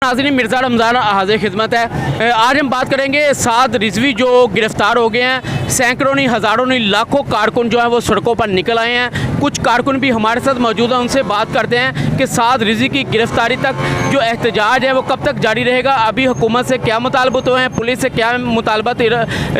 नाज़रीन, मिर्ज़ा रमज़ान हाज़िर खिदमत है। आज हम बात करेंगे 7 रिजवी जो गिरफ़्तार हो गए हैं। सैकड़ों नहीं, हज़ारों नहीं, लाखों कारकुन जो हैं वो सड़कों पर निकल आए हैं। कुछ कारकुन भी हमारे साथ मौजूद हैं, उनसे बात करते हैं कि 7 रिजवी की गिरफ़्तारी तक जो एहतजाज है वो कब तक जारी रहेगा, अभी हुकूमत से क्या मुतालबत हुए हैं, पुलिस से क्या मुतालबत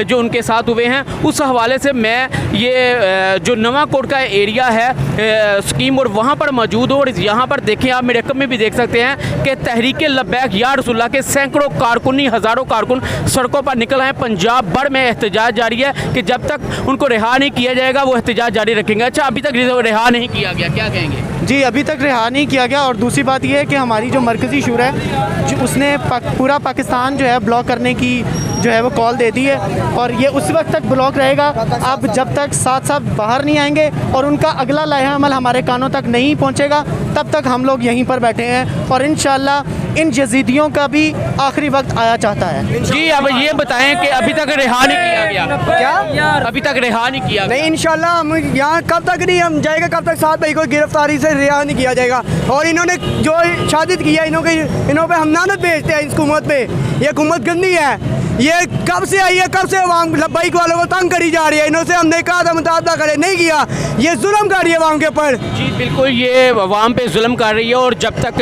जो उनके साथ हुए हैं। उस हवाले से मैं ये जो नवा कोट का एरिया है स्कीम और वहाँ पर मौजूद हूँ। और यहाँ पर देखें, आप मेरे रकम में भी देख सकते हैं कि तहरीक लब्बैक या रसूलुल्लाह के सैकड़ों कारकुन, हज़ारों कारकुन सड़कों पर निकल आए। पंजाब भर में एहतजाज जारी है कि जब तक उनको रिहा नहीं किया जाएगा वो एहतजाज जारी रखेंगे। अच्छा, अभी तक रिहा नहीं किया गया, क्या कहेंगे? जी, अभी तक रिहा नहीं किया गया। और दूसरी बात यह है कि हमारी जो मरकज़ी शूरा है उसने पूरा पाकिस्तान जो है ब्लॉक करने की जो है वो कॉल दे दी है, और ये उस वक्त तक ब्लॉक रहेगा अब जब तक साथ बाहर नहीं आएंगे और उनका अगला लाहा अमल हमारे कानों तक नहीं पहुंचेगा, तब तक हम लोग यहीं पर बैठे हैं। और इंशाअल्लाह इन यज़ीदियों का भी आखिरी वक्त आया चाहता है। जी, अब ये बताएं कि अभी तक रिहा नहीं किया गया, क्या अभी तक रिहा नहीं किया गया? नहीं, इंशाल्लाह हम यहाँ कब तक नहीं हम जाएगा, कब तक 7 भाई को गिरफ्तारी से रिहा नहीं किया जाएगा। और इन्होंने जो शादित किया, इन्हों पे हम नानत भेजते हैं इस हुकूमत पे। ये हुकूमत गंदी है, ये कब से आई है, कब से अवाम लब्बाइक वालों को तंग करी जा रही है। इन्होंने हमने कहा था मुतालबा करे, नहीं किया, ये जुल्म कर रही है अवाम के ऊपर। जी बिल्कुल, ये अवाम पे जुल्म कर रही है। और जब तक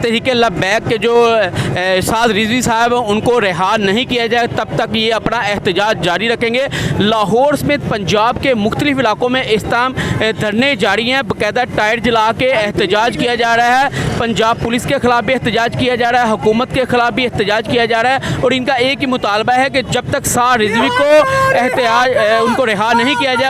तहरीक लब्बैक के जो 7 रिजवी साहब उनको रिहा नहीं किया जाए, तब तक ये अपना एहतजाज जारी रखेंगे। लाहौर समेत पंजाब के मुख्तलिफ इलाकों में इस तरह धरने जारी हैं, बाकायदा टायर जला के एहतजाज किया जा रहा है। पंजाब पुलिस के ख़िलाफ़ भी एहतजाज किया जा रहा है, हुकूमत के ख़िलाफ़ भी एहतजाज किया जा रहा है। और इनका एक ही मुतालबा है कि जब तक 7 रिजवी को एहतजाज उनको रिहा नहीं किया जाए,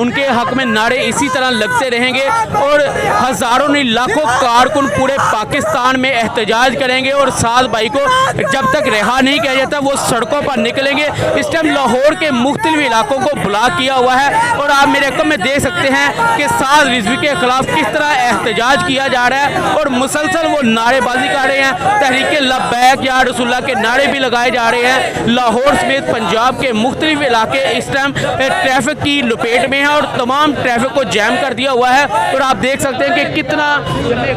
उनके हक़ में नारे इसी तरह लगते रहेंगे। और हज़ारों नहीं, लाखों कारकुन पूरे पाकिस्तान में एहतजाज करेंगे। और 7 भाई को जब तक रिहा नहीं किया जाता वो सड़कों पर निकलेंगे। इस टाइम लाहौर के मुख्तलिफ इलाकों को ब्लॉक किया हुआ है। और आप मेरे रकम में देख सकते हैं कि 7 रिजवी के ख़िलाफ़ किस तरह एहतजाज किया जा रहा है। और मुसलसल वो नारेबाजी कर रहे हैं, तहरीक लब्बैक या रसूलुल्लाह के नारे भी लगाए जा रहे हैं। लाहौर समेत पंजाब के मुख्तलिफ इलाके इस टाइम ट्रैफिक की लपेट में हैं और तमाम ट्रैफिक को जैम कर दिया हुआ है। और आप देख सकते हैं कि कितना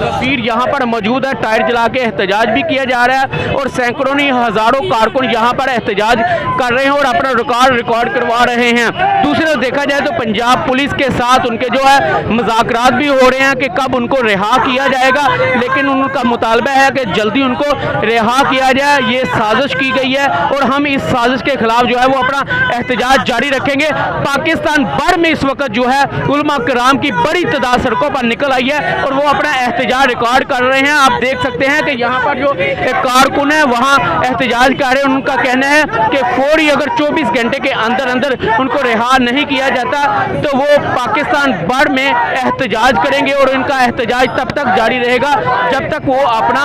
गफीर यहाँ पर मौजूद है, टायर जला के एहतजाज भी किया जा रहा है। और सैकड़ों नहीं, हज़ारों कारकुन यहाँ पर एहतजाज कर रहे हैं और अपना रिकॉर्ड करवा रहे हैं। दूसरी तरफ देखा जाए तो पंजाब पुलिस के साथ उनके जो है मुज़ाकरात भी हो रहे हैं कि कब उनको रिहा किया जाएगा, लेकिन उनका मुतालबा है कि जल्दी उनको रिहा किया जाए। ये साजिश की गई है और हम इस साजिश के खिलाफ जो है वो अपना एहतजाज जारी रखेंगे। पाकिस्तान भर में इस वक्त जो है उलमा कराम की बड़ी तादाद सड़कों पर निकल आई है और वो अपना एहतजाज रिकॉर्ड कर रहे हैं। आप देख सकते हैं कि यहाँ पर जो कारकुन है वहाँ एहतजाज कर रहे हैं। उनका कहना है कि फौरी अगर 24 घंटे के अंदर अंदर उनको रिहा नहीं किया जाता तो वो पाकिस्तान भर में एहतजाज करेंगे। और इनका एहतजाज तब तक जारी रहेगा जब तक वो अपना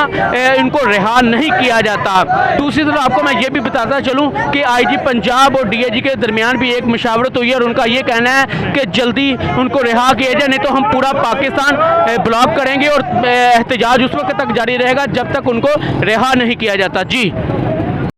इनको रिहा नहीं किया जाता। दूसरी तरफ आपको मैं ये भी बताता चलूँ कि IG पंजाब और DIG के दरमियान भी एक मशावरत हुई है और उनका ये कहना है कि जल्दी उनको रिहा किया जाए, नहीं तो हम पूरा पाकिस्तान ब्लॉक करेंगे। और एहतजाज उस वक्त तक जारी रहेगा जब तक उनको रिहा नहीं किया जाता। जी।